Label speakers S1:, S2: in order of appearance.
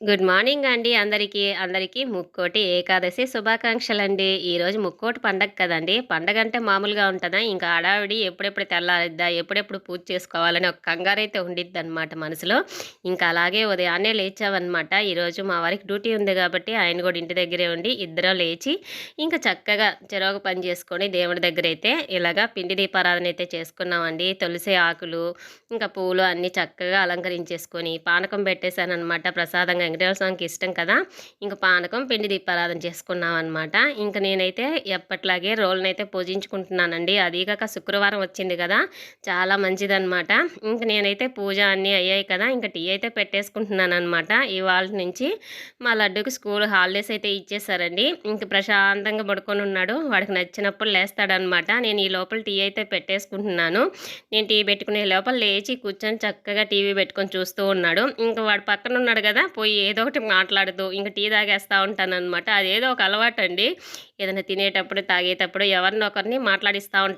S1: Good morning అండి అందరికీ. అందరికీ ముక్కోటి ఏకాదశి శుభాకాంక్షలండి. ఈరోజు ముక్కోటి పండగ కదండీ! పండగంటే మామూలుగా ఉంటదా? ఇంకా హడావిడి ఎప్పుడెప్పుడు తెల్లారిద్దా? ఎప్పుడెప్పుడు పూజ చేసుకోవాలని ఒక కంగారైతే ఉండిద్దనమాట మనసులో. ఇంకా అలాగే ఉదయాన్నే లేచామనమాట. ఈరోజు మా వారికి డ్యూటీ ఉంది గాబట్టి ఆయన గూడా ఇంటి దగ్గరే ఉండి ఇద్దరం లేచి ఇంకా చక్కగా చెరొక పని చేసుకొని దేవుడి దగ్గరైతే ఇలాగా పిండి దీపారాధన అయితే చేసుకున్నామండి. తులసి ఆకులు, ఇంకా పూలు అన్నీ చక్కగా అలంకరించేసుకొని పానకం పెట్టేశాననమాట ప్రసాదంగా. వెంకటేశ్వర స్వామికి ఇష్టం కదా! ఇంక పానకం, పిండి దీపారాధన చేసుకున్నామనమాట. ఇంక నేనైతే ఎప్పట్లాగే రోలునైతే పూజించుకుంటున్నానండి. అదీ కాక శుక్రవారం వచ్చింది కదా! చాలా మంచిదనమాట. ఇంక నేనైతే పూజ అన్నీ అయ్యాయి కదా! ఇంక టీ అయితే పెట్టేసుకుంటున్నాననమాట. ఇవాల్టి నుంచి మా లడ్డుకి స్కూల్ హాలిడేస్ అయితే ఇచ్చేసారండి. ఇంక ప్రశాంతంగా పడుకొనున్నాడు. వాడికి నచ్చినప్పుడు లేస్తాడనమాట. నేను ఈ లోపల టీ అయితే పెట్టేసుకుంటున్నాను. నేను టీ పెట్టుకునే లోపల లేచి కూర్చొని చక్కగా టీవీ పెట్టుకొని చూస్తూ ఉన్నాడు. ఇంక వాడు పక్కన ఉన్నాడు కదా! పోయి ఏదో ఒకటి మాట్లాడుతూ ఇంక టీ తాగేస్తా ఉంటాననమాట. అదేదో ఒక అలవాటండి. ఏదైనా తినేటప్పుడు, తాగేటప్పుడు ఎవరినో ఒకరిని మాట్లాడిస్తా ఉంటా.